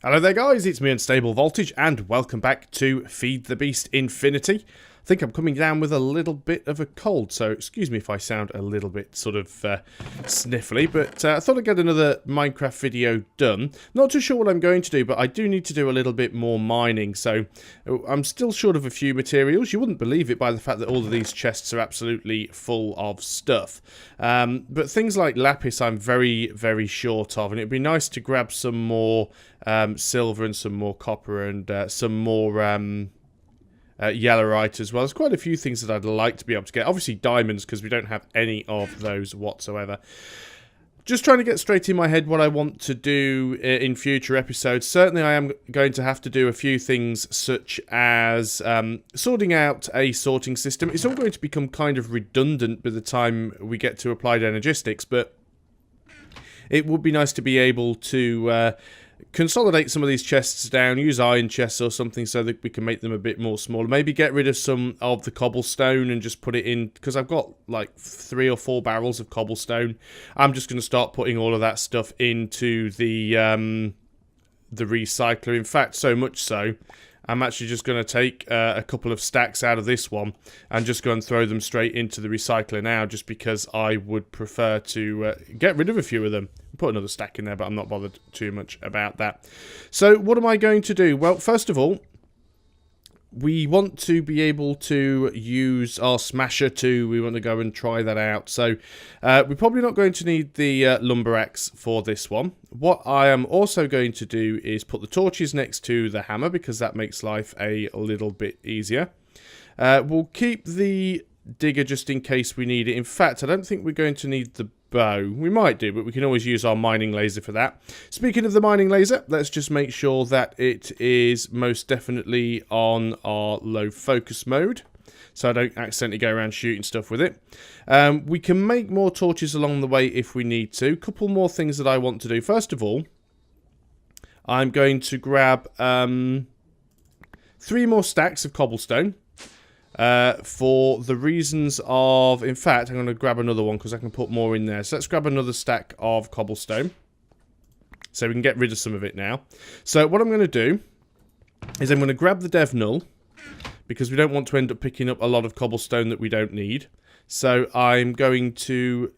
Hello there guys, it's me Unstable Voltage and welcome back to Feed the Beast Infinity. I think I'm coming down with a little bit of a cold, so excuse me if I sound a little bit sort of sniffly, but I thought I'd get another Minecraft video done. Not too sure what I'm going to do, but I do need to do a little bit more mining, so I'm still short of a few materials. You wouldn't believe it by the fact that all of these chests are absolutely full of stuff. But things like lapis I'm very, very short of, and it'd be nice to grab some more silver and some more copper and some more yellowite as well. There's quite a few things that I'd like to be able to get. Obviously diamonds, because we don't have any of those whatsoever. Just trying to get straight in my head what I want to do in future episodes. Certainly I am going to have to do a few things such as sorting out a sorting system. It's all going to become kind of redundant by the time we get to applied energistics, but it would be nice to be able to consolidate some of these chests down, use iron chests or something so that we can make them a bit more smaller. Maybe get rid of some of the cobblestone and just put it in, because I've got like 3 or 4 barrels of cobblestone. I'm just going to start putting all of that stuff into the recycler. In fact, so much so, I'm actually just going to take a couple of stacks out of this one and just go and throw them straight into the recycler now, just because I would prefer to get rid of a few of them. Put another stack in there, but I'm not bothered too much about that. So what am I going to do? Well, first of all, we want to be able to use our smasher too. We want to go and try that out. So we're probably not going to need the lumber axe for this one. What I am also going to do is put the torches next to the hammer, because that makes life a little bit easier. We'll keep the digger just in case we need it. In fact, I don't think we're going to need the bow. We might do, but we can always use our mining laser for that. Speaking of the mining laser, let's just make sure that it is most definitely on our low focus mode, so I don't accidentally go around shooting stuff with it. We can make more torches along the way if we need to. Couple more things that I want to do. First of all, I'm going to grab 3 more stacks of cobblestone. For the reasons of, in fact, I'm going to grab another one because I can put more in there. So let's grab another stack of cobblestone, so we can get rid of some of it now. So what I'm going to do is I'm going to grab the dev null, because we don't want to end up picking up a lot of cobblestone that we don't need. So I'm going to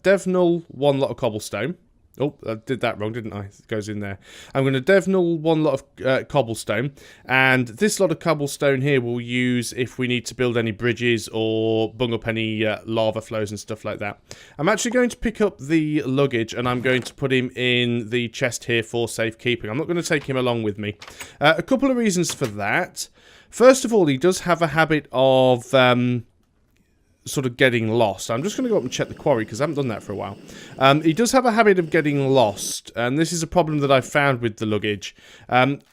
dev null 1 lot of cobblestone. Oh, I did that wrong, didn't I? It goes in there. I'm going to dev null 1 lot of cobblestone, and this lot of cobblestone here we'll use if we need to build any bridges or bung up any lava flows and stuff like that. I'm actually going to pick up the luggage, and I'm going to put him in the chest here for safekeeping. I'm not going to take him along with me. A couple of reasons for that. First of all, he does have a habit of sort of getting lost. I'm just going to go up and check the quarry, because I haven't done that for a while. He does have a habit of getting lost, and this is a problem that I've found with the luggage.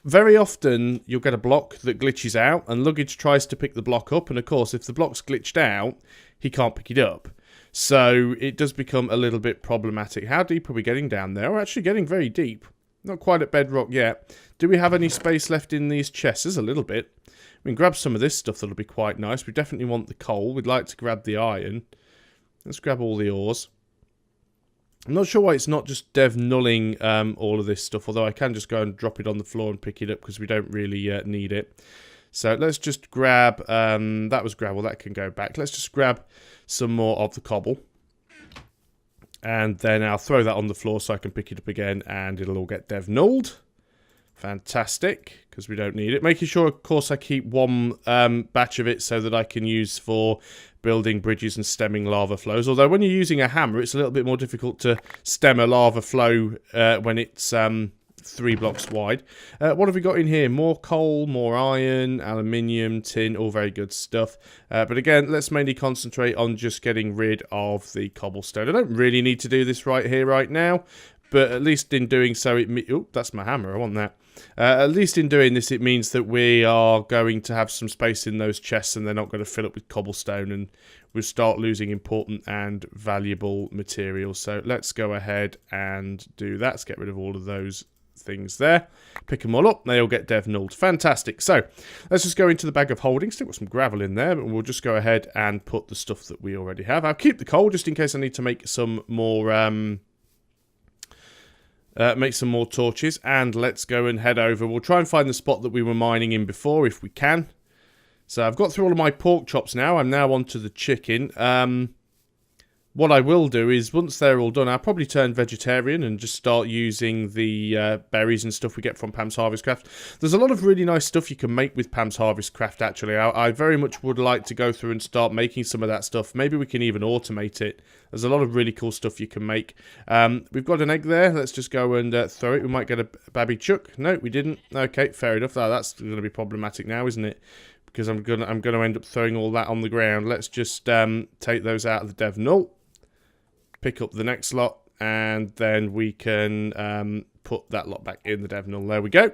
Very often you'll get a block that glitches out, and luggage tries to pick the block up, and of course if the block's glitched out, he can't pick it up. So it does become a little bit problematic. How deep are we getting down there? We're actually getting very deep. Not quite at bedrock yet. Do we have any space left in these chests? There's a little bit. We can grab some of this stuff. That'll be quite nice. We definitely want the coal. We'd like to grab the iron. Let's grab all the ores. I'm not sure why it's not just dev nulling all of this stuff, although I can just go and drop it on the floor and pick it up, because we don't really need it. So let's just grab, that was gravel, that can go back. Let's just grab some more of the cobble. And then I'll throw that on the floor so I can pick it up again, and it'll all get dev nulled. Fantastic, because we don't need it. Making sure, of course, I keep 1 batch of it so that I can use for building bridges and stemming lava flows. Although when you're using a hammer, it's a little bit more difficult to stem a lava flow when it's 3 blocks wide. What have we got in here? More coal, more iron, aluminium, tin, all very good stuff. But again, let's mainly concentrate on just getting rid of the cobblestone. I don't really need to do this right here, right now. But at least in doing so, oh, that's my hammer, I want that. At least in doing this, it means that we are going to have some space in those chests, and they're not going to fill up with cobblestone, and we'll start losing important and valuable materials. So let's go ahead and do that. Let's get rid of all of those things there. Pick them all up. They all get dev nulled. Fantastic. So let's just go into the bag of holding. Still got some gravel in there, but we'll just go ahead and put the stuff that we already have. I'll keep the coal just in case I need to make some more Make some more torches, and let's go and head over. We'll try and find the spot that we were mining in before, if we can. So I've got through all of my pork chops now. I'm now onto the chicken. What I will do is, once they're all done, I'll probably turn vegetarian and just start using the berries and stuff we get from Pam's Harvest Craft. There's a lot of really nice stuff you can make with Pam's Harvest Craft, actually. I very much would like to go through and start making some of that stuff. Maybe we can even automate it. There's a lot of really cool stuff you can make. We've got an egg there. Let's just go and throw it. We might get a babby chuck. No, we didn't. Okay, fair enough. Oh, that's going to be problematic now, isn't it? Because I'm gonna end up throwing all that on the ground. Let's just take those out of the dev null. Pick up the next lot, and then we can put that lot back in the dev null. There we go.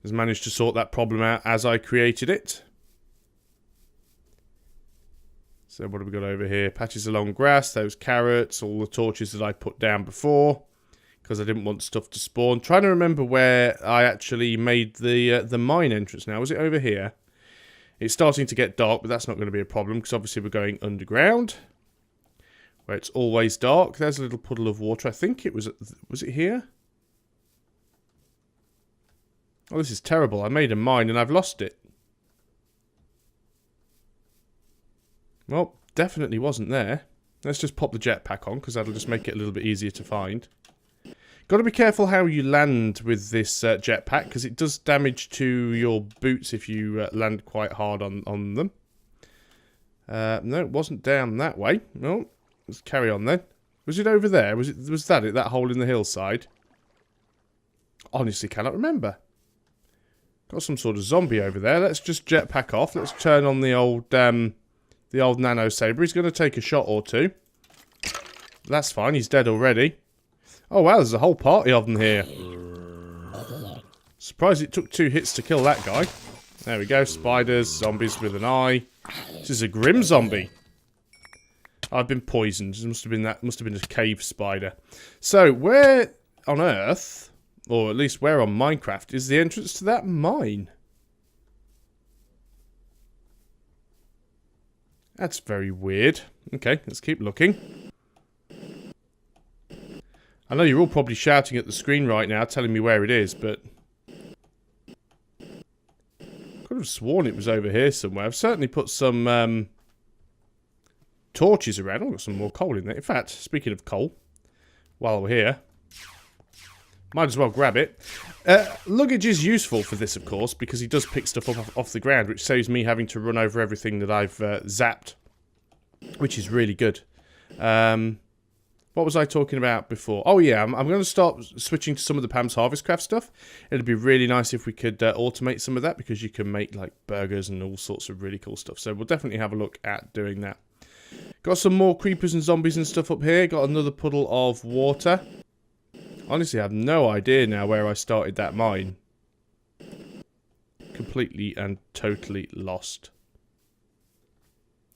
Just managed to sort that problem out as I created it. So what have we got over here? Patches of long grass, those carrots, all the torches that I put down before, because I didn't want stuff to spawn. Trying to remember where I actually made the mine entrance now. Was it over here? It's starting to get dark, but that's not going to be a problem, because obviously we're going underground, where it's always dark. There's a little puddle of water. I think it was it here? Oh, this is terrible. I made a mine and I've lost it. Well, definitely wasn't there. Let's just pop the jetpack on, because that'll just make it a little bit easier to find. Got to be careful how you land with this jetpack, because it does damage to your boots if you land quite hard on them. No, it wasn't down that way. No. Let's carry on then. Was it over there? Was that it? That hole in the hillside? Honestly, cannot remember. Got some sort of zombie over there. Let's just jetpack off. Let's turn on the old nano saber. He's going to take a shot or two. That's fine. He's dead already. Oh wow, there's a whole party of them here. Surprised it took 2 hits to kill that guy. There we go. Spiders, zombies with an eye. This is a grim zombie. I've been poisoned. It must have been a cave spider. So, where on Earth, or at least where on Minecraft, is the entrance to that mine? That's very weird. Okay, let's keep looking. I know you're all probably shouting at the screen right now, telling me where it is, but could have sworn it was over here somewhere. I've certainly put some torches around. I've got some more coal in there. In fact, speaking of coal, while we're here, might as well grab it. Luggage is useful for this, of course, because he does pick stuff up off the ground, which saves me having to run over everything that I've zapped, which is really good. What was I talking about before? Oh yeah, I'm going to start switching to some of the Pam's Harvest Craft stuff. It'd be really nice if we could automate some of that, because you can make like burgers and all sorts of really cool stuff. So we'll definitely have a look at doing that. Got some more creepers and zombies and stuff up here. Got another puddle of water. Honestly, I have no idea now where I started that mine. Completely and totally lost.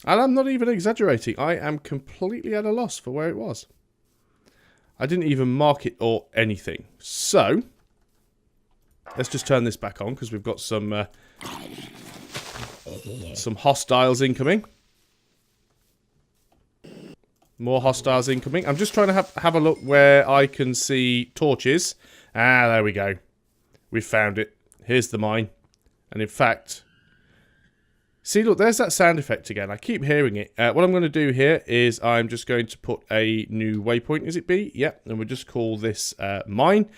And I'm not even exaggerating. I am completely at a loss for where it was. I didn't even mark it or anything. So, let's just turn this back on, because we've got some hostiles incoming. More hostiles incoming. I'm just trying to have a look where I can see torches. Ah, there we go. We've found it. Here's the mine. And in fact, see, look, there's that sound effect again. I keep hearing it. What I'm going to do here is I'm just going to put a new waypoint. Is it B? Yep. And we'll just call this mine,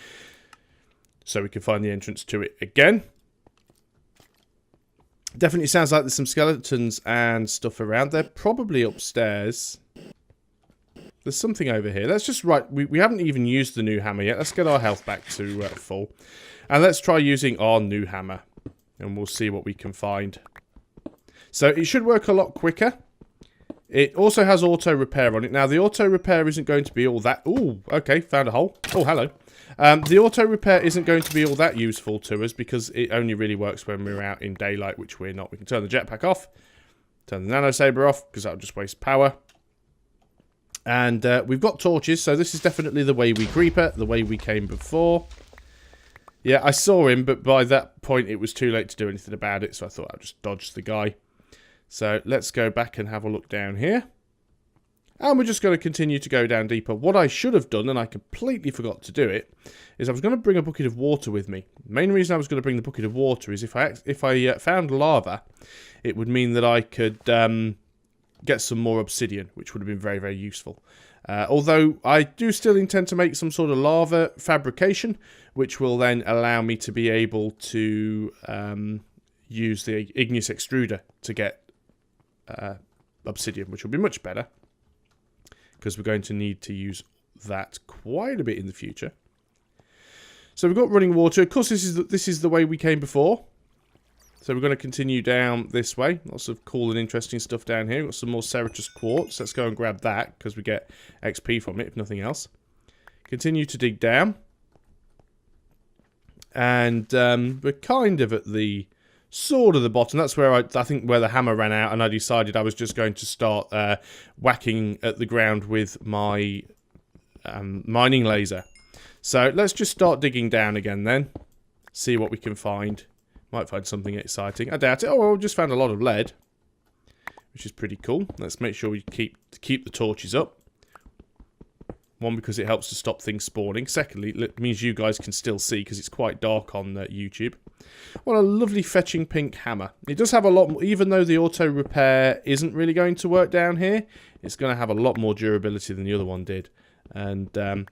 so we can find the entrance to it again. Definitely sounds like there's some skeletons and stuff around. They're probably upstairs. There's something over here. Let's just we haven't even used the new hammer yet. Let's get our health back to full. And let's try using our new hammer. And we'll see what we can find. So it should work a lot quicker. It also has auto repair on it. Now the auto repair isn't going to be all that... Ooh, okay, found a hole. Oh, hello. The auto repair isn't going to be all that useful to us, because it only really works when we're out in daylight, which we're not. We can turn the jetpack off. Turn the nano saber off, because that'll just waste power. And we've got torches, so this is definitely the way we creeper, the way we came before. Yeah, I saw him, but by that point it was too late to do anything about it, so I thought I'd just dodge the guy. So let's go back and have a look down here. And we're just going to continue to go down deeper. What I should have done, and I completely forgot to do it, is I was going to bring a bucket of water with me. The main reason I was going to bring the bucket of water is if I found lava, it would mean that I could get some more obsidian, which would have been very, very useful. Although I do still intend to make some sort of lava fabrication, which will then allow me to be able to use the igneous extruder to get obsidian, which will be much better, because we're going to need to use that quite a bit in the future. So we've got running water. Of course, this is the way we came before. So we're going to continue down this way. Lots of cool and interesting stuff down here. We've got some more Ceratous quartz. Let's go and grab that, because we get XP from it, if nothing else. Continue to dig down. And we're kind of at the sort of the bottom. That's where I think where the hammer ran out, and I decided I was just going to start whacking at the ground with my mining laser. So let's just start digging down again then. See what we can find. Might find something exciting. I doubt it. Oh, well, just found a lot of lead, which is pretty cool. Let's make sure we keep the torches up. One, because it helps to stop things spawning. Secondly, it means you guys can still see, because it's quite dark on YouTube. What a lovely fetching pink hammer. It does have a lot more, even though the auto repair isn't really going to work down here, it's going to have a lot more durability than the other one did. And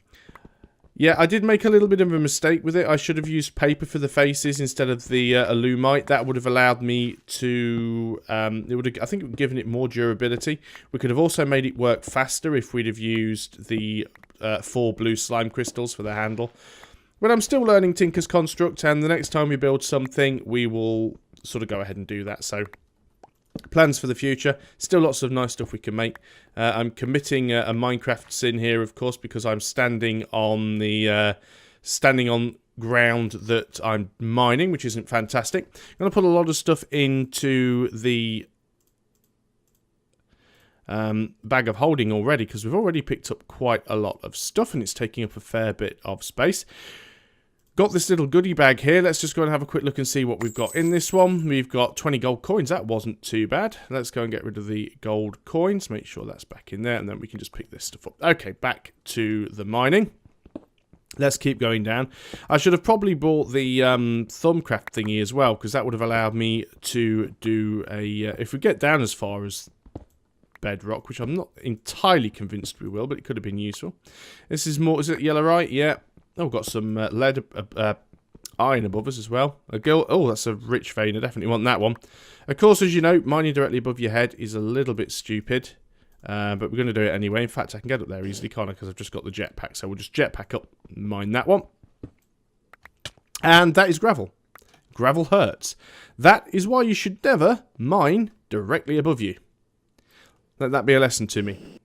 yeah, I did make a little bit of a mistake with it. I should have used paper for the faces instead of the alumite. That would have allowed me to... I think it would have given it more durability. We could have also made it work faster if we'd have used the 4 blue slime crystals for the handle. But I'm still learning Tinker's Construct, and the next time we build something, we will sort of go ahead and do that. So, plans for the future. Still lots of nice stuff we can make. I'm committing a Minecraft sin here, of course, because I'm standing on ground that I'm mining, which isn't fantastic. I'm going to put a lot of stuff into the bag of holding already, because we've already picked up quite a lot of stuff, and it's taking up a fair bit of space. Got this little goodie bag here. Let's just go and have a quick look and see what we've got in this one. We've got 20 gold coins. That wasn't too bad. Let's go and get rid of the gold coins. Make sure that's back in there, and then we can just pick this stuff up. Okay, back to the mining. Let's keep going down. I should have probably bought the Thumbcraft thingy as well, because that would have allowed me to do a... if we get down as far as bedrock, which I'm not entirely convinced we will, but it could have been useful. This is more... is it yellowite? Yeah. Oh, got some lead, iron above us as well. Oh, that's a rich vein. I definitely want that one. Of course, as you know, mining directly above your head is a little bit stupid. But we're going to do it anyway. In fact, I can get up there easily, can't I? Because I've just got the jetpack. So we'll just jetpack up, mine that one. And that is gravel. Gravel hurts. That is why you should never mine directly above you. Let that be a lesson to me.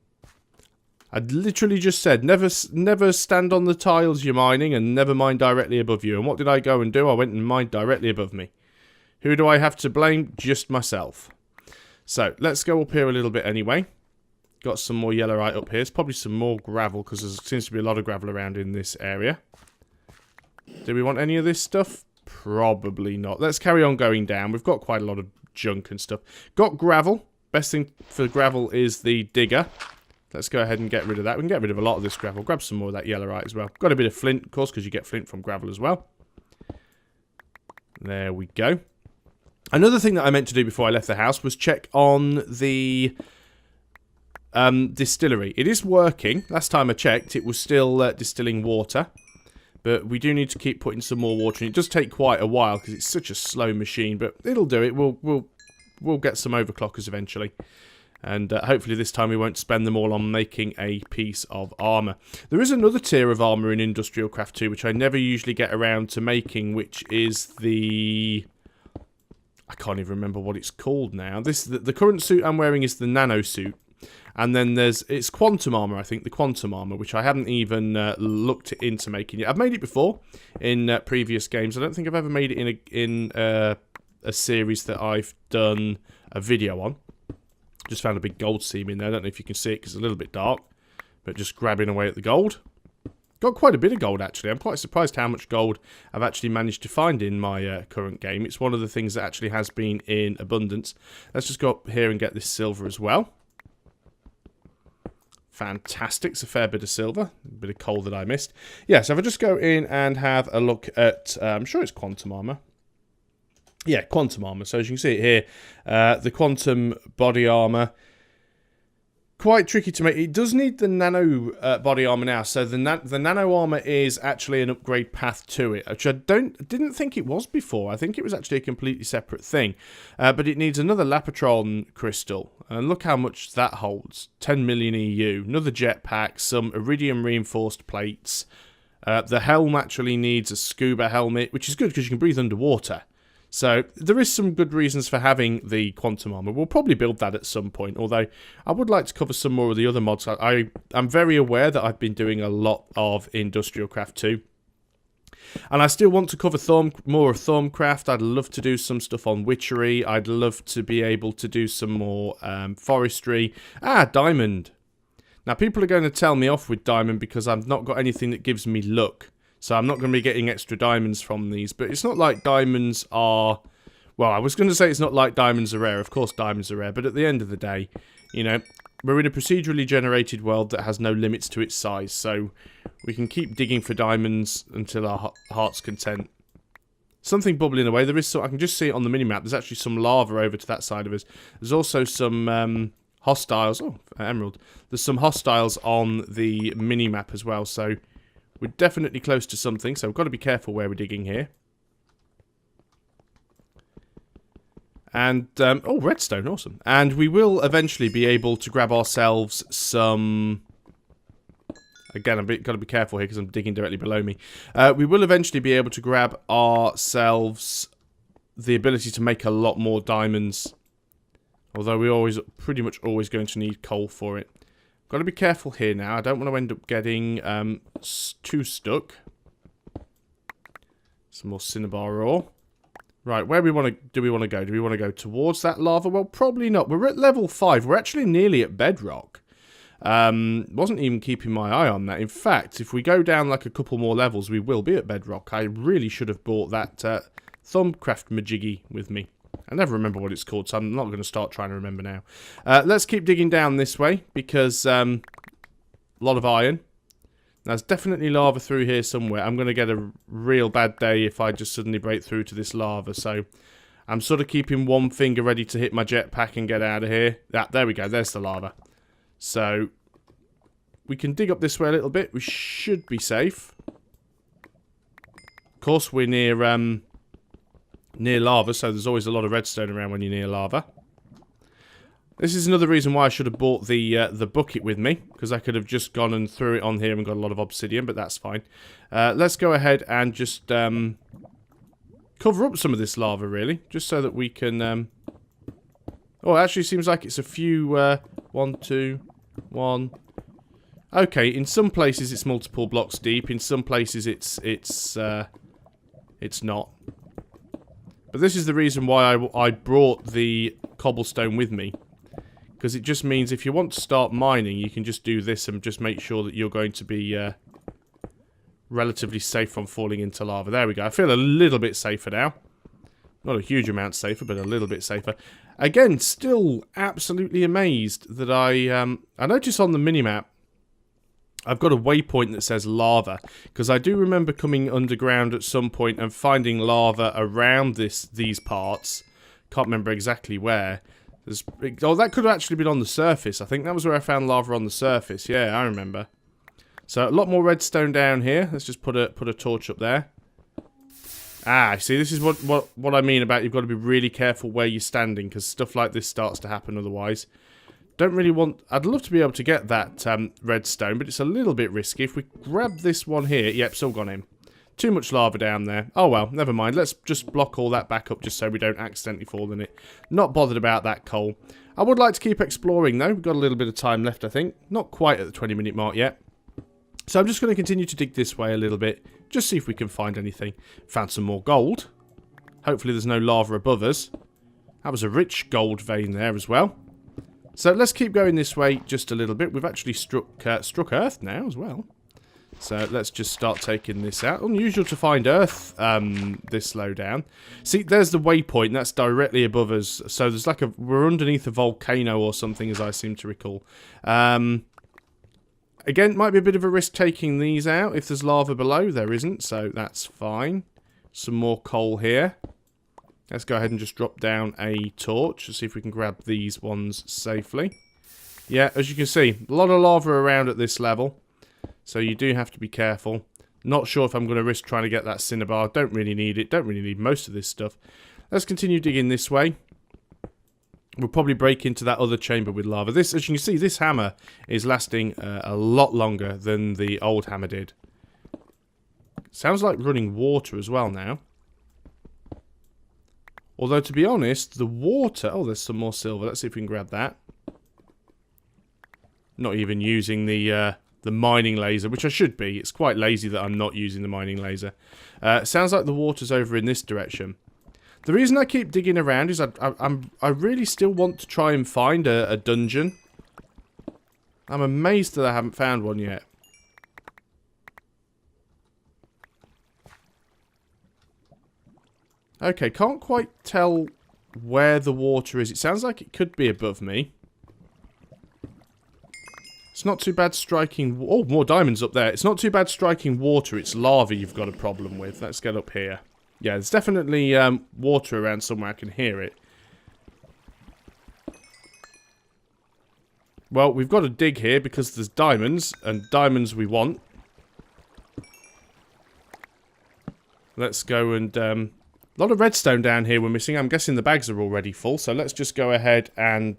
I literally just said, never stand on the tiles you're mining and never mine directly above you. And what did I go and do? I went and mined directly above me. Who do I have to blame? Just myself. So, let's go up here a little bit anyway. Got some more yellowite up here. It's probably some more gravel, because there seems to be a lot of gravel around in this area. Do we want any of this stuff? Probably not. Let's carry on going down. We've got quite a lot of junk and stuff. Got gravel. Best thing for gravel is the digger. Let's go ahead and get rid of that. We can get rid of a lot of this gravel. Grab some more of that yellowite as well. Got a bit of flint, of course, because you get flint from gravel as well. There we go. Another thing that I meant to do before I left the house was check on the distillery. It is working. Last time I checked, it was still distilling water. But we do need to keep putting some more water in. It does take quite a while because it's such a slow machine. But it'll do it. We'll get some overclockers eventually. And hopefully this time we won't spend them all on making a piece of armour. There is another tier of armour in Industrial Craft 2, which I never usually get around to making, which is the... I can't even remember what it's called now. The current suit I'm wearing is the nano suit. And then it's quantum armour, I think, the quantum armour, which I haven't even looked into making yet. I've made it before in previous games. I don't think I've ever made it in a series that I've done a video on. Just found a big gold seam in there. I don't know if you can see it because it's a little bit dark. But just grabbing away at the gold. Got quite a bit of gold, actually. I'm quite surprised how much gold I've actually managed to find in my current game. It's one of the things that actually has been in abundance. Let's just go up here and get this silver as well. Fantastic. It's a fair bit of silver. A bit of coal that I missed. Yeah, so if I just go in and have a look at... I'm sure it's quantum armor. Yeah, quantum armor. So as you can see it here, the quantum body armor... Quite tricky to make. It does need the nano body armor now. So the nano armor is actually an upgrade path to it, which I didn't think it was before. I think it was actually a completely separate thing. But it needs another Lapotron crystal. And look how much that holds. 10 million EU. Another jetpack. Some iridium reinforced plates. The helm actually needs a scuba helmet, which is good because you can breathe underwater. So, there is some good reasons for having the quantum armor. We'll probably build that at some point, although I would like to cover some more of the other mods. I'm very aware that I've been doing a lot of Industrial Craft 2. And I still want to cover more of Thaumcraft. I'd love to do some stuff on Witchery. I'd love to be able to do some more forestry. Diamond. Now, people are going to tell me off with Diamond because I've not got anything that gives me luck. So I'm not going to be getting extra diamonds from these. But it's not like diamonds are... Well, I was going to say it's not like diamonds are rare. Of course diamonds are rare. But at the end of the day, you know, we're in a procedurally generated world that has no limits to its size. So we can keep digging for diamonds until our heart's content. Something bubbling away. There is some... I can just see it on the minimap. There's actually some lava over to that side of us. There's also some hostiles. Oh, emerald. There's some hostiles on the minimap as well. So... we're definitely close to something, so we've got to be careful where we're digging here. And, oh, redstone, awesome. And we will eventually be able to grab ourselves some... Again, I've got to be careful here because I'm digging directly below me. We will eventually be able to grab ourselves the ability to make a lot more diamonds. Although we're pretty much always going to need coal for it. Got to be careful here now. I don't want to end up getting too stuck. Some more cinnabar ore. Right, where do we want to go? Do we want to go towards that lava? Well, probably not. We're at level 5. We're actually nearly at bedrock. Wasn't even keeping my eye on that. In fact, if we go down like a couple more levels, we will be at bedrock. I really should have bought that Thaumcraft majiggy with me. I never remember what it's called, so I'm not going to start trying to remember now. Let's keep digging down this way, because a lot of iron. There's definitely lava through here somewhere. I'm going to get a real bad day if I just suddenly break through to this lava, so I'm sort of keeping one finger ready to hit my jetpack and get out of here. There we go, there's the lava. So, we can dig up this way a little bit. We should be safe. Of course, we're near lava, so there's always a lot of redstone around when you're near lava. This is another reason why I should have bought the bucket with me, because I could have just gone and threw it on here and got a lot of obsidian, but that's fine. Let's go ahead and just cover up some of this lava, really, just so that we can... Oh, it actually seems like it's a few... 1, 2, 1... Okay, in some places it's multiple blocks deep, in some places it's not. But this is the reason why I brought the cobblestone with me. Because it just means if you want to start mining, you can just do this and just make sure that you're going to be relatively safe from falling into lava. There we go. I feel a little bit safer now. Not a huge amount safer, but a little bit safer. Again, still absolutely amazed that I noticed on the minimap, I've got a waypoint that says lava, because I do remember coming underground at some point and finding lava around these parts. Can't remember exactly where. Oh, that could have actually been on the surface. I think that was where I found lava on the surface. Yeah, I remember. So a lot more redstone down here. Let's just put a torch up there. See, this is what I mean about you've got to be really careful where you're standing, because stuff like this starts to happen otherwise. Don't really want... I'd love to be able to get that redstone, but it's a little bit risky. If we grab this one here... Yep, still gone in. Too much lava down there. Oh well, never mind. Let's just block all that back up just so we don't accidentally fall in it. Not bothered about that coal. I would like to keep exploring, though. We've got a little bit of time left, I think. Not quite at the 20-minute mark yet. So I'm just going to continue to dig this way a little bit. Just see if we can find anything. Found some more gold. Hopefully there's no lava above us. That was a rich gold vein there as well. So let's keep going this way just a little bit. We've actually struck Earth now as well. So let's just start taking this out. Unusual to find Earth this low down. See, there's the waypoint. That's directly above us. So there's like we're underneath a volcano or something, as I seem to recall. Again, might be a bit of a risk taking these out. If there's lava below, there isn't, so that's fine. Some more coal here. Let's go ahead and just drop down a torch to see if we can grab these ones safely. Yeah, as you can see, a lot of lava around at this level, so you do have to be careful. Not sure if I'm going to risk trying to get that cinnabar. Don't really need it. Don't really need most of this stuff. Let's continue digging this way. We'll probably break into that other chamber with lava. This, as you can see, this hammer is lasting a lot longer than the old hammer did. Sounds like running water as well now. Although, to be honest, the water... Oh, there's some more silver. Let's see if we can grab that. Not even using the mining laser, which I should be. It's quite lazy that I'm not using the mining laser. Sounds like the water's over in this direction. The reason I keep digging around is I really still want to try and find a dungeon. I'm amazed that I haven't found one yet. Okay, can't quite tell where the water is. It sounds like it could be above me. It's not too bad striking... Oh, more diamonds up there. It's not too bad striking water. It's lava you've got a problem with. Let's get up here. Yeah, there's definitely water around somewhere. I can hear it. Well, we've got to dig here because there's diamonds, and diamonds we want. Let's go and... a lot of redstone down here we're missing. I'm guessing the bags are already full, so let's just go ahead and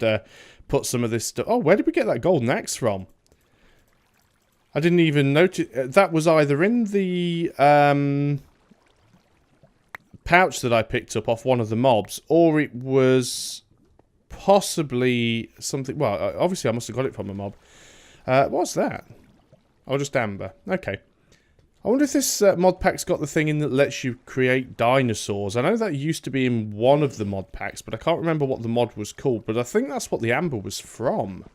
put some of this stuff... Oh, where did we get that golden axe from? I didn't even notice... that was either in the pouch that I picked up off one of the mobs, or it was possibly something... Well, obviously I must have got it from a mob. What's that? Oh, just amber. Okay. I wonder if this mod pack's got the thing in that lets you create dinosaurs. I know that used to be in one of the mod packs, but I can't remember what the mod was called. But I think that's what the amber was from.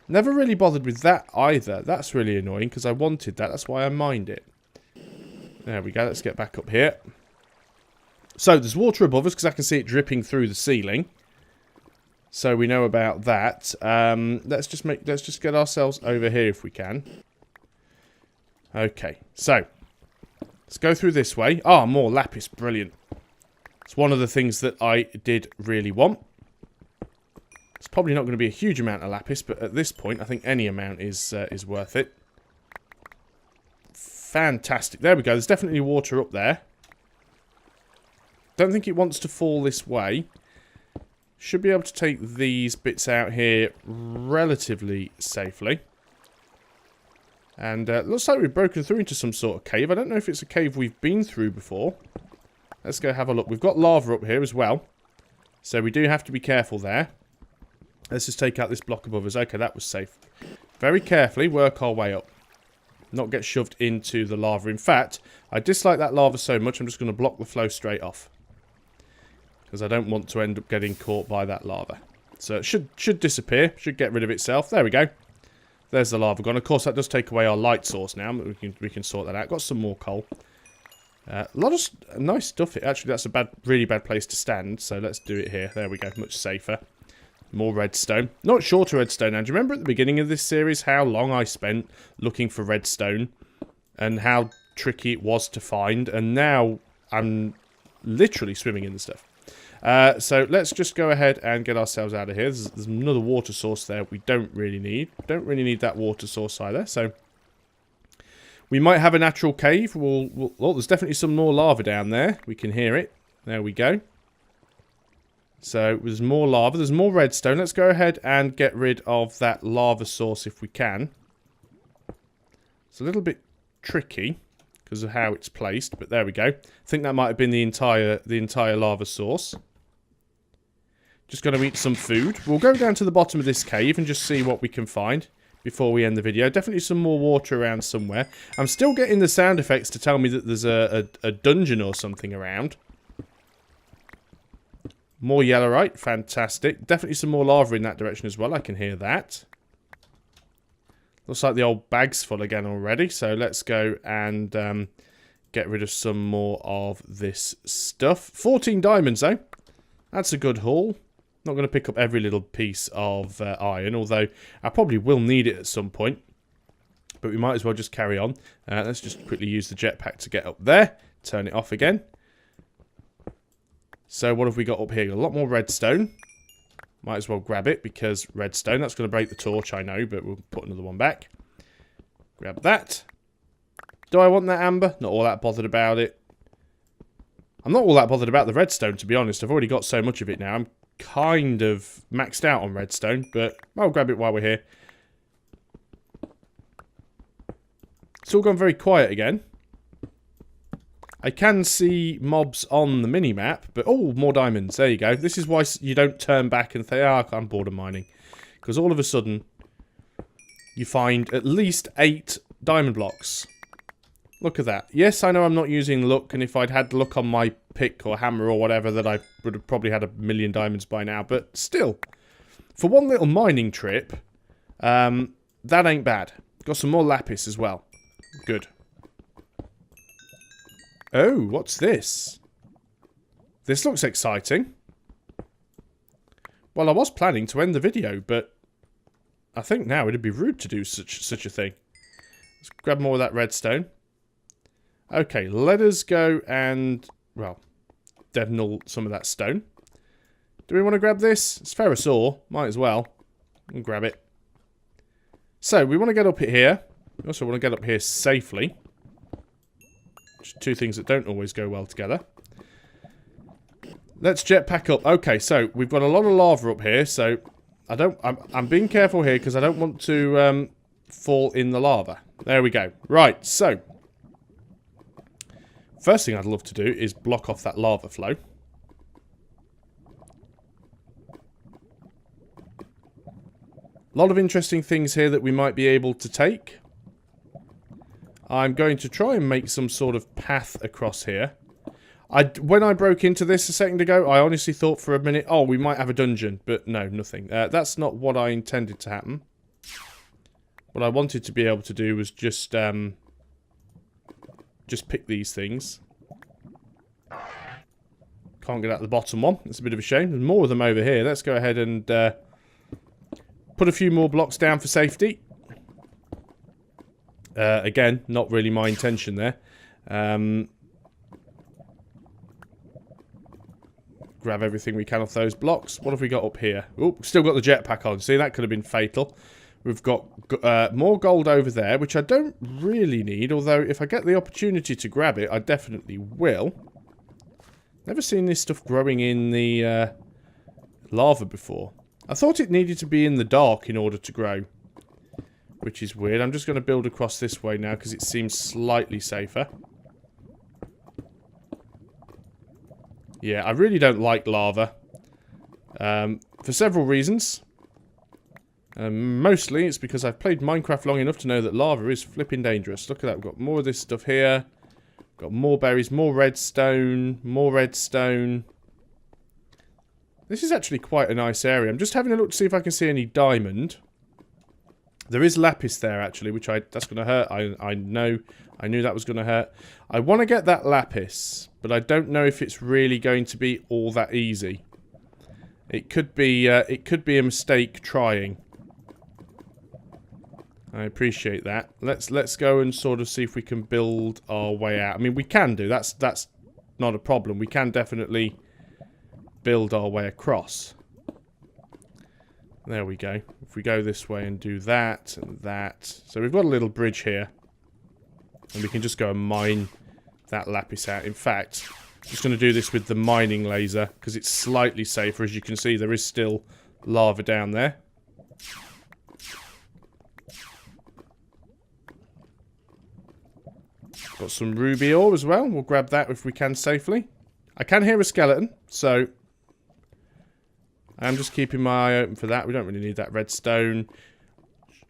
Never really bothered with that either. That's really annoying because I wanted that. That's why I mined it. There we go. Let's get back up here. So there's water above us because I can see it dripping through the ceiling. So we know about that. Let's just get ourselves over here if we can. Okay, so let's go through this way. Ah, more lapis, brilliant. It's one of the things that I did really want. It's probably not going to be a huge amount of lapis, but at this point, I think any amount is worth it. Fantastic. There we go. There's definitely water up there. Don't think it wants to fall this way. Should be able to take these bits out here relatively safely. And looks like we've broken through into some sort of cave. I don't know if it's a cave we've been through before. Let's go have a look. We've got lava up here as well. So we do have to be careful there. Let's just take out this block above us. Okay, that was safe. Very carefully work our way up. Not get shoved into the lava. In fact, I dislike that lava so much, I'm just going to block the flow straight off. Because I don't want to end up getting caught by that lava. So it should disappear. Should get rid of itself. There we go. There's the lava gone. Of course, that does take away our light source now. But we can sort that out. Got some more coal. A lot of nice stuff. Actually, that's a really bad place to stand. So let's do it here. There we go. Much safer. More redstone. Not shorter redstone now. Do you remember at the beginning of this series how long I spent looking for redstone? And how tricky it was to find? And now I'm literally swimming in the stuff. So let's just go ahead and get ourselves out of here. There's another water source there we don't really need. Don't really need that water source either. So we might have a natural cave. Oh, there's definitely some more lava down there. We can hear it. There we go. So there's more lava. There's more redstone. Let's go ahead and get rid of that lava source if we can. It's a little bit tricky because of how it's placed, but there we go. I think that might have been the entire lava source. Just going to eat some food. We'll go down to the bottom of this cave and just see what we can find before we end the video. Definitely some more water around somewhere. I'm still getting the sound effects to tell me that there's a dungeon or something around. More yellowite. Fantastic. Definitely some more lava in that direction as well. I can hear that. Looks like the old bag's full again already. So let's go and get rid of some more of this stuff. 14 diamonds though. That's a good haul. Not going to pick up every little piece of iron, although I probably will need it at some point. But we might as well just carry on. Let's just quickly use the jetpack to get up there. Turn it off again. So what have we got up here? A lot more redstone. Might as well grab it because redstone. That's going to break the torch, I know, but we'll put another one back. Grab that. Do I want that amber? Not all that bothered about it. I'm not all that bothered about the redstone, to be honest. I've already got so much of it now. I'm kind of maxed out on redstone, but I'll grab it while we're here. It's all gone very quiet again. I can see mobs on the mini-map, but... Oh, more diamonds. There you go. This is why you don't turn back and think, oh, I'm bored of mining. Because all of a sudden, you find at least 8 diamond blocks. Look at that. Yes, I know I'm not using luck, and if I'd had luck on my pick or hammer or whatever, that I would have probably had 1,000,000 diamonds by now. But still, for one little mining trip, that ain't bad. Got some more lapis as well. Good. Oh, what's this? This looks exciting. Well, I was planning to end the video, but I think now it'd be rude to do such a thing. Let's grab more of that redstone. Okay, let us go and, well, detonate some of that stone. Do we want to grab this? It's ferrous ore. Might as well. We'll grab it. So, we want to get up here. We also want to get up here safely. Just two things that don't always go well together. Let's jetpack up. Okay, so we've got a lot of lava up here, so I'm being careful here because I don't want to fall in the lava. There we go. Right, so first thing I'd love to do is block off that lava flow. A lot of interesting things here that we might be able to take. I'm going to try and make some sort of path across here. When I broke into this a second ago, I honestly thought for a minute, oh, we might have a dungeon. But no, nothing. That's not what I intended to happen. What I wanted to be able to do was just pick these things. Can't get out the bottom one. That's a bit of a shame. There's more of them over here. Let's go ahead and put a few more blocks down for safety. Again, not really my intention there. Grab everything we can off those blocks. What have we got up here? Oh, still got the jetpack on. See, that could have been fatal. We've got more gold over there, which I don't really need. Although, if I get the opportunity to grab it, I definitely will. Never seen this stuff growing in the lava before. I thought it needed to be in the dark in order to grow. Which is weird. I'm just going to build across this way now because it seems slightly safer. Yeah, I really don't like lava. For several reasons. Mostly it's because I've played Minecraft long enough to know that lava is flipping dangerous. Look at that. We've got more of this stuff here. Got more berries, more redstone, more redstone. This is actually quite a nice area. I'm just having a look to see if I can see any diamond. There is lapis there, actually, which that's going to hurt. I knew that was going to hurt. I want to get that lapis, but I don't know if it's really going to be all that easy. It could be a mistake trying. I appreciate that. Let's go and sort of see if we can build our way out. I mean, we can do. That's not a problem. We can definitely build our way across. There we go. If we go this way and do that and that. So we've got a little bridge here. And we can just go and mine that lapis out. In fact, I'm just going to do this with the mining laser because it's slightly safer. As you can see, there is still lava down there. Got some ruby ore as well. We'll grab that if we can safely. I can hear a skeleton, so I'm just keeping my eye open for that. We don't really need that redstone.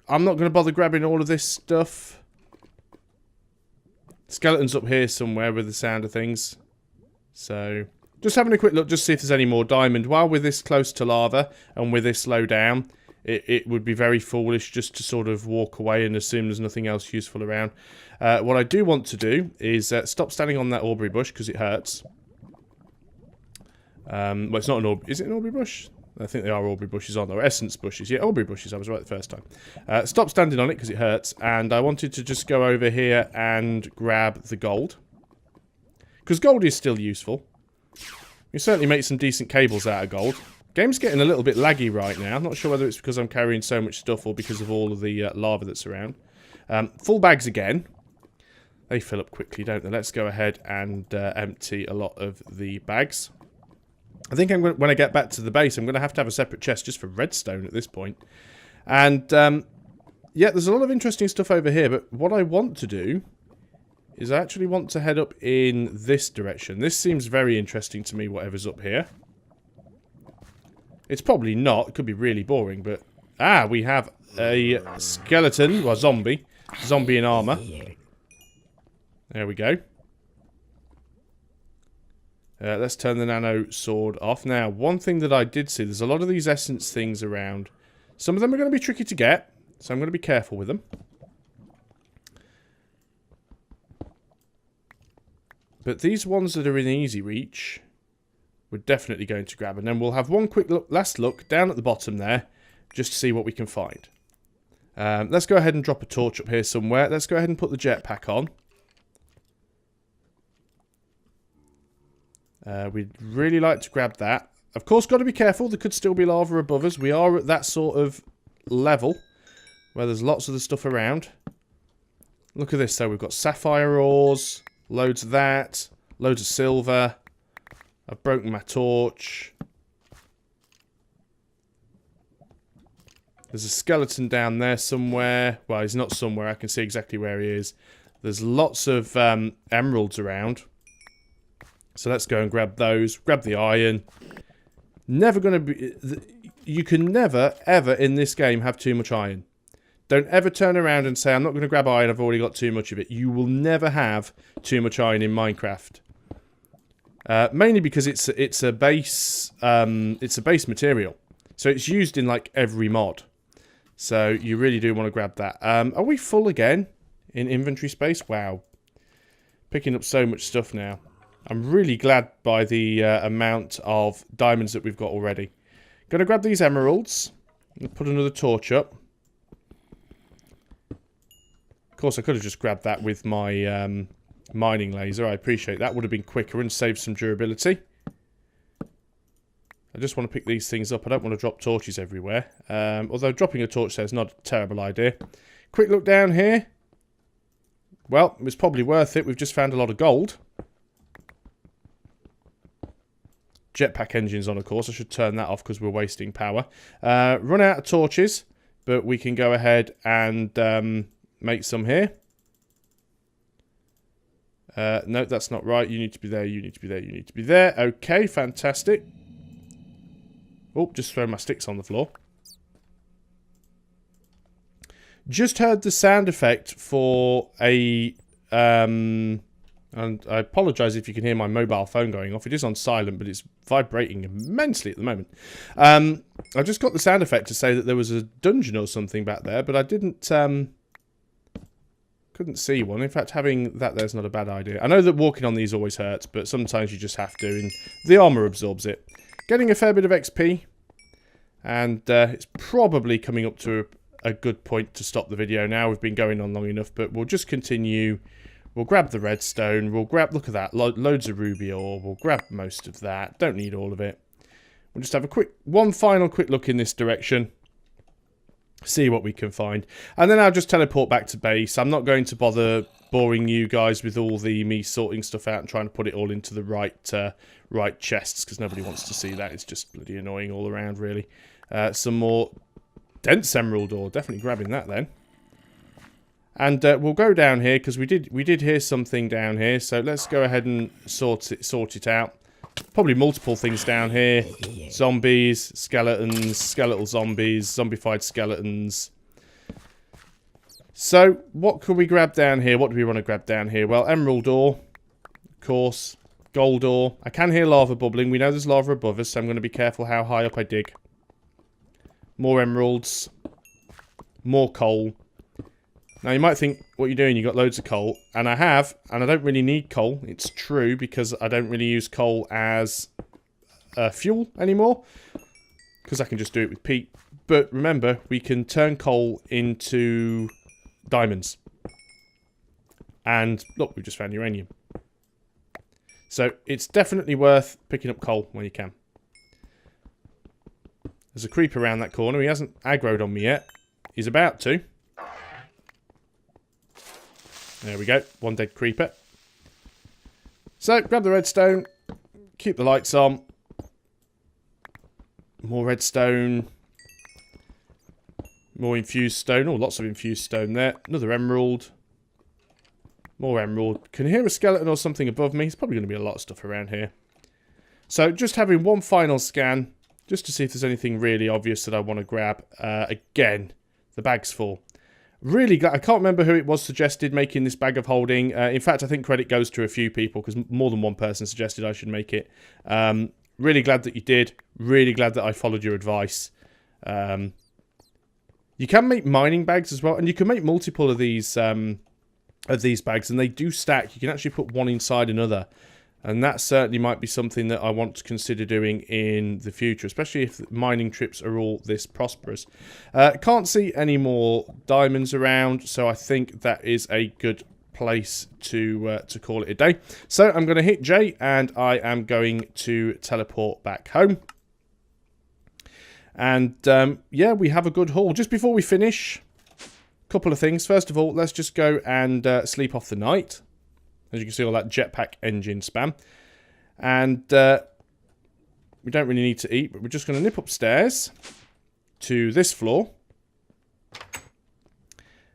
I'm not going to bother grabbing all of this stuff. Skeleton's up here somewhere with the sound of things. So, just having a quick look, just see if there's any more diamond. While we're this close to lava and we're this low down, it would be very foolish just to sort of walk away and assume there's nothing else useful around. What I do want to do is stop standing on that aubrey bush because it hurts. Well, it's not an aubrey. Is it an aubrey bush? I think they are Aubrey bushes, aren't they? Or essence bushes. Yeah, Aubrey bushes. I was right the first time. Stop standing on it because it hurts. And I wanted to just go over here and grab the gold. Because gold is still useful. You certainly make some decent cables out of gold. Game's getting a little bit laggy right now. I'm not sure whether it's because I'm carrying so much stuff or because of all of the lava that's around. Full bags again. They fill up quickly, don't they? Let's go ahead and empty a lot of the bags. I think I'm when I get back to the base, I'm going to have a separate chest just for redstone at this point. And, yeah, there's a lot of interesting stuff over here. But what I want to do is I actually want to head up in this direction. This seems very interesting to me, whatever's up here. It's probably not. It could be really boring, but... Ah, we have a skeleton, or zombie. Zombie in armor. There we go. Let's turn the nano sword off. Now, one thing that I did see, there's a lot of these essence things around. Some of them are going to be tricky to get, so I'm going to be careful with them. But these ones that are in easy reach, we're definitely going to grab. And then we'll have one quick look, last look down at the bottom there, just to see what we can find. Let's go ahead and drop a torch up here somewhere. Let's go ahead and put the jetpack on. We'd really like to grab that. Of course, got to be careful. There could still be lava above us. We are at that sort of level where there's lots of the stuff around. Look at this, though. We've got sapphire ores, loads of that, loads of silver. I've broken my torch. There's a skeleton down there somewhere. Well, he's not somewhere. I can see exactly where he is. There's lots of emeralds around. So let's go and grab those. Grab the iron. Never going to be... You can never, ever in this game have too much iron. Don't ever turn around and say, I'm not going to grab iron, I've already got too much of it. You will never have too much iron in Minecraft. Mainly because it's a base material. So it's used in like every mod. So you really do want to grab that. Are we full again in inventory space? Wow. Picking up so much stuff now. I'm really glad by the amount of diamonds that we've got already. Gonna grab these emeralds. And put another torch up. Of course, I could have just grabbed that with my mining laser. I appreciate that. Would have been quicker and saved some durability. I just want to pick these things up. I don't want to drop torches everywhere. Although dropping a torch there is not a terrible idea. Quick look down here. Well, it was probably worth it. We've just found a lot of gold. Jetpack engines on, of course. I should turn that off because we're wasting power. Run out of torches, but we can go ahead and make some here. No, that's not right. You need to be there, you need to be there, you need to be there. Okay, fantastic. Oh, just throw my sticks on the floor. Just heard the sound effect for a... and I apologise if you can hear my mobile phone going off. It is on silent, but it's vibrating immensely at the moment. I just got the sound effect to say that there was a dungeon or something back there, but I didn't... couldn't see one. In fact, having that there's not a bad idea. I know that walking on these always hurts, but sometimes you just have to, and the armour absorbs it. Getting a fair bit of XP, and it's probably coming up to a good point to stop the video now. We've been going on long enough, but we'll just continue. We'll grab the redstone. We'll grab, look at that, loads of ruby ore. We'll grab most of that. Don't need all of it. We'll just have a one final quick look in this direction. See what we can find. And then I'll just teleport back to base. I'm not going to bother boring you guys with all me sorting stuff out and trying to put it all into the right chests, because nobody wants to see that. It's just bloody annoying all around, really. Some more dense emerald ore. Definitely grabbing that then. And we'll go down here because we did hear something down here. So let's go ahead and sort it out. Probably multiple things down here. Zombies, skeletons, skeletal zombies, zombified skeletons. So, what can we grab down here? What do we want to grab down here? Well, emerald ore, of course. Gold ore. I can hear lava bubbling. We know there's lava above us, so I'm going to be careful how high up I dig. More emeralds. More coal. Now, you might think, what you're doing, you got loads of coal. And I have, and I don't really need coal. It's true, because I don't really use coal as fuel anymore. because I can just do it with peat. But remember, we can turn coal into diamonds. And look, we've just found uranium. So it's definitely worth picking up coal when you can. There's a creeper around that corner. He hasn't aggroed on me yet. He's about to. There we go. One dead creeper. So, grab the redstone. Keep the lights on. More redstone. More infused stone. Oh, lots of infused stone there. Another emerald. More emerald. Can hear a skeleton or something above me. There's probably going to be a lot of stuff around here. So, just having one final scan. Just to see if there's anything really obvious that I want to grab. Again, the bag's full. Really glad. I can't remember who it was suggested making this bag of holding. In fact, I think credit goes to a few people because more than one person suggested I should make it. Really glad that you did. Really glad that I followed your advice. You can make mining bags as well, and you can make multiple of these bags, and they do stack. You can actually put one inside another. And that certainly might be something that I want to consider doing in the future, especially if mining trips are all this prosperous. Can't see any more diamonds around, so I think that is a good place to call it a day. So I'm going to hit J, and I am going to teleport back home. And yeah, we have a good haul. Just before we finish, a couple of things. First of all, let's just go and sleep off the night. As you can see, all that jetpack engine spam. And we don't really need to eat, but we're just going to nip upstairs to this floor.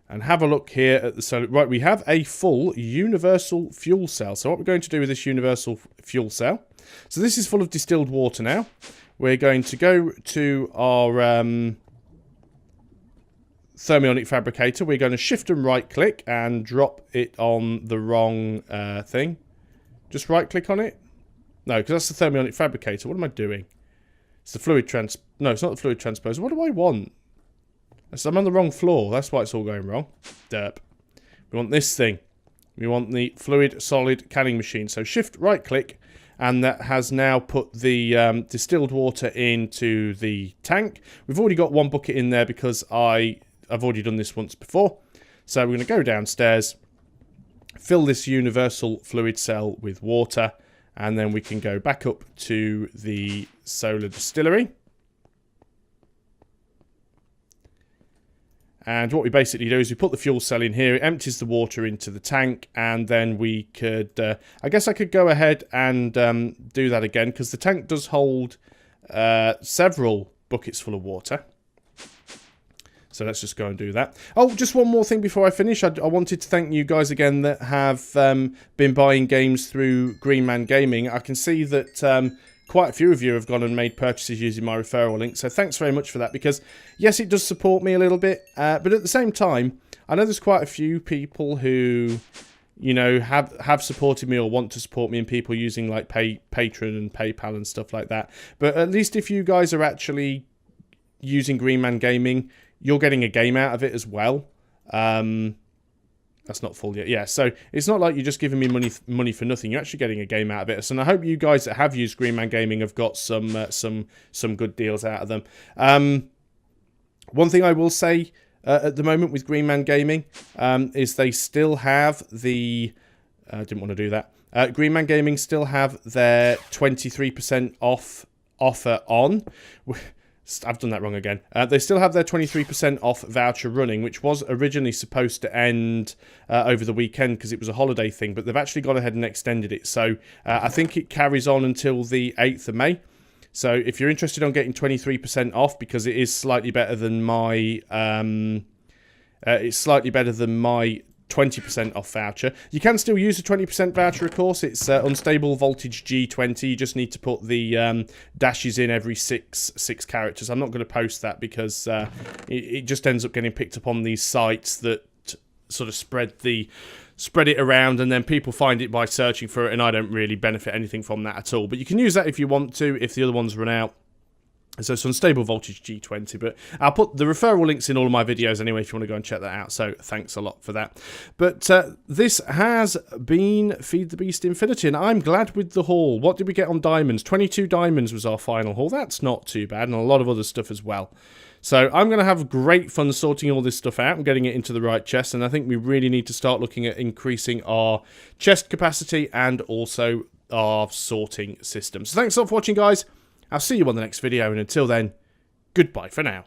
And have a look here at the solar. Right, we have a full universal fuel cell. So what we're going to do with this universal fuel cell. So this is full of distilled water now. We're going to go to our thermionic fabricator. We're going to shift and right click and drop it on the wrong thing. Just right click on it. No, because that's the thermionic fabricator. What am I doing? It's the fluid No, it's not the fluid transposer. What do I want? I'm on the wrong floor. That's why it's all going wrong. Derp. We want this thing. We want the fluid solid canning machine. So shift right click, and that has now put the distilled water into the tank. We've already got one bucket in there because I've already done this once before. So we're going to go downstairs, fill this universal fluid cell with water, and then we can go back up to the solar distillery. And what we basically do is we put the fuel cell in here, it empties the water into the tank, and then we could, I guess I could go ahead and do that again, because the tank does hold several buckets full of water. So let's just go and do that. Oh, just one more thing before I finish. I wanted to thank you guys again that have been buying games through Green Man Gaming. I can see that quite a few of you have gone and made purchases using my referral link. So thanks very much for that, because yes, it does support me a little bit. But at the same time, I know there's quite a few people who, you know, have supported me or want to support me, and people using like Patreon and PayPal and stuff like that. But at least if you guys are actually using Green Man Gaming, you're getting a game out of it as well. That's not full yet. Yeah, so it's not like you're just giving me money for nothing. You're actually getting a game out of it. So I hope you guys that have used Green Man Gaming have got some good deals out of them. One thing I will say at the moment with Green Man Gaming is they still have the... I didn't want to do that. Green Man Gaming still have their 23% off offer on. I've done that wrong again. They still have their 23% off voucher running, which was originally supposed to end over the weekend because it was a holiday thing, but they've actually gone ahead and extended it. So I think it carries on until the 8th of May. So if you're interested on getting 23% off, because it is slightly better than my 20% off voucher. You can still use a 20% voucher, of course. It's unstable voltage G20. You just need to put the dashes in every six characters. I'm not going to post that because it just ends up getting picked up on these sites that sort of spread it around, and then people find it by searching for it, and I don't really benefit anything from that at all. But you can use that if you want to, if the other ones run out. So it's unstable voltage G20, but I'll put the referral links in all of my videos anyway if you want to go and check that out. So thanks a lot for that. But this has been Feed the Beast Infinity, and I'm glad with the haul. What did we get on diamonds? 22 diamonds was our final haul. That's not too bad, and a lot of other stuff as well. So I'm going to have great fun sorting all this stuff out and getting it into the right chest, and I think we really need to start looking at increasing our chest capacity and also our sorting system. So thanks a lot for watching, guys. I'll see you on the next video, and until then, goodbye for now.